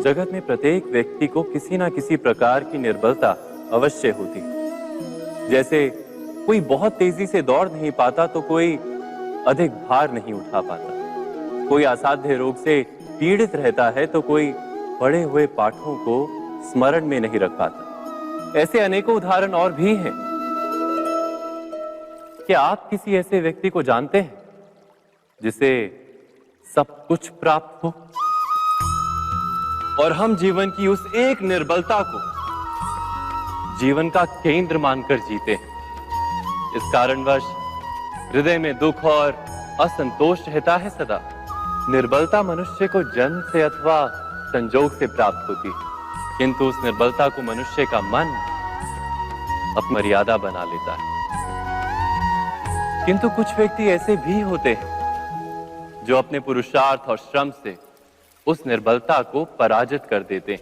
जगत में प्रत्येक व्यक्ति को किसी ना किसी प्रकार की निर्बलता अवश्य होती है। जैसे कोई बहुत तेजी से दौड़ नहीं पाता तो कोई अधिक भार नहीं उठा पाता, कोई असाध्य रोग से पीड़ित रहता है तो कोई पढ़े हुए पाठों को स्मरण में नहीं रख पाता। ऐसे अनेकों उदाहरण और भी हैं। क्या आप किसी ऐसे व्यक्ति को जानते हैं जिसे सब कुछ प्राप्त हो और हम जीवन की उस एक निर्बलता को जीवन का केंद्र मानकर जीते हैं? इस कारणवश हृदय में दुख और असंतोष रहता है सदा। निर्बलता मनुष्य को जन्म से अथवा संजोग से प्राप्त होती है, किंतु उस निर्बलता को मनुष्य का मन अपनी मर्यादा बना लेता है। किंतु कुछ व्यक्ति ऐसे भी होते हैं जो अपने पुरुषार्थ और श्रम से उस निर्बलता को पराजित कर देते हैं।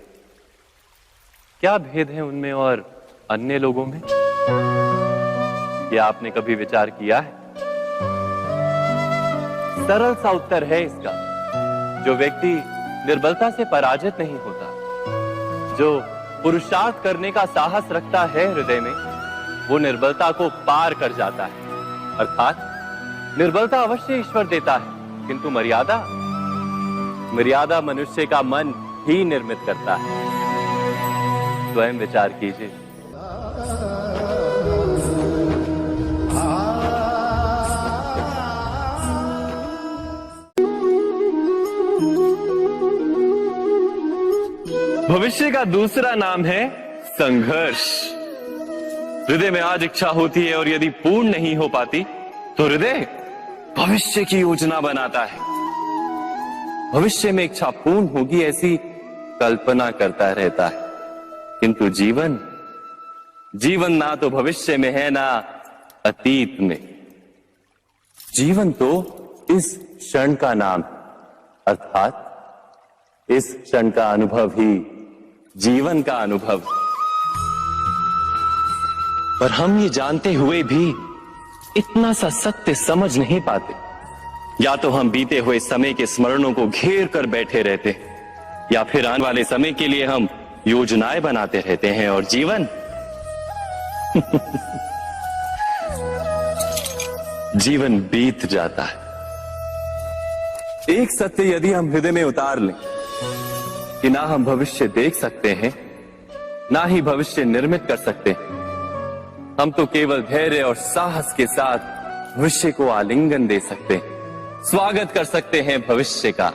क्या भेद है उनमें और अन्य लोगों में? क्या आपने कभी विचार किया है? सरल सा उत्तर है इसका। जो व्यक्ति निर्बलता से पराजित नहीं होता, जो पुरुषार्थ करने का साहस रखता है हृदय में, वो निर्बलता को पार कर जाता है। अर्थात निर्बलता अवश्य ईश्वर देता है, किंतु मर्यादा मनुष्य का मन ही निर्मित करता है। स्वयं विचार कीजिए। भविष्य का दूसरा नाम है संघर्ष। हृदय में आज इच्छा होती है और यदि पूर्ण नहीं हो पाती तो हृदय भविष्य की योजना बनाता है। भविष्य में इच्छा पूर्ण होगी ऐसी कल्पना करता रहता है, किंतु जीवन ना तो भविष्य में है ना अतीत में। जीवन तो इस क्षण का नाम, अर्थात इस क्षण का अनुभव ही जीवन का अनुभव। पर हम ये जानते हुए भी इतना सा सत्य समझ नहीं पाते। या तो हम बीते हुए समय के स्मरणों को घेर कर बैठे रहते हैं, या फिर आने वाले समय के लिए हम योजनाएं बनाते रहते हैं और जीवन जीवन बीत जाता है। एक सत्य यदि हम हृदय में उतार लें कि ना हम भविष्य देख सकते हैं, ना ही भविष्य निर्मित कर सकते हैं, हम तो केवल धैर्य और साहस के साथ भविष्य को आलिंगन दे सकते हैं, स्वागत कर सकते हैं भविष्य का।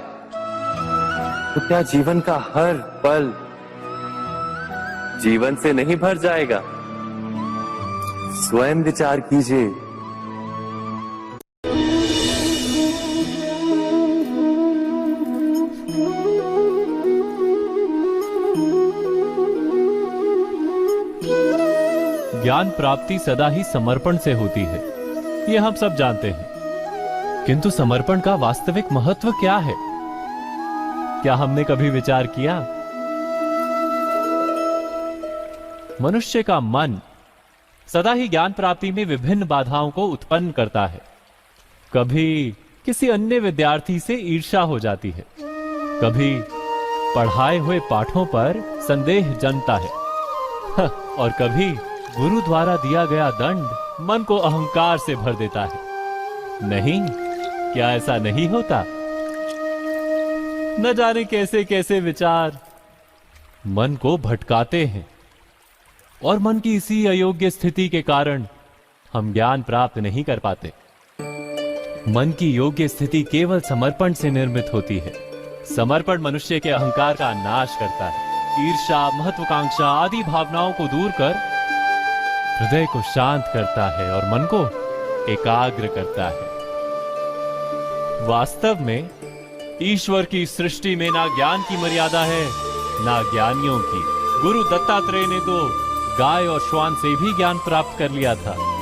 तो क्या जीवन का हर पल जीवन से नहीं भर जाएगा? स्वयं विचार कीजिए। ज्ञान प्राप्ति सदा ही समर्पण से होती है, ये हम सब जानते हैं। किंतु समर्पण का वास्तविक महत्व क्या है? क्या हमने कभी विचार किया? मनुष्य का मन सदा ही ज्ञान प्राप्ति में विभिन्न बाधाओं को उत्पन्न करता है। कभी किसी अन्य विद्यार्थी से ईर्ष्या हो जाती है, कभी पढ़ाए हुए पाठों पर संदेह जन्मता है और कभी गुरु द्वारा दिया गया दंड मन को अहंकार से भर देता है। नहीं, क्या ऐसा नहीं होता? न जाने कैसे कैसे विचार मन को भटकाते हैं और मन की इसी अयोग्य स्थिति के कारण हम ज्ञान प्राप्त नहीं कर पाते। मन की योग्य स्थिति केवल समर्पण से निर्मित होती है। समर्पण मनुष्य के अहंकार का नाश करता है। ईर्ष्या, महत्वाकांक्षा आदि भावनाओं को दूर कर हृदय को शांत करता है और मन को एकाग्र करता है। वास्तव में ईश्वर की सृष्टि में ना ज्ञान की मर्यादा है, ना ज्ञानियों की। गुरु दत्तात्रेय ने तो गाय और श्वान से भी ज्ञान प्राप्त कर लिया था।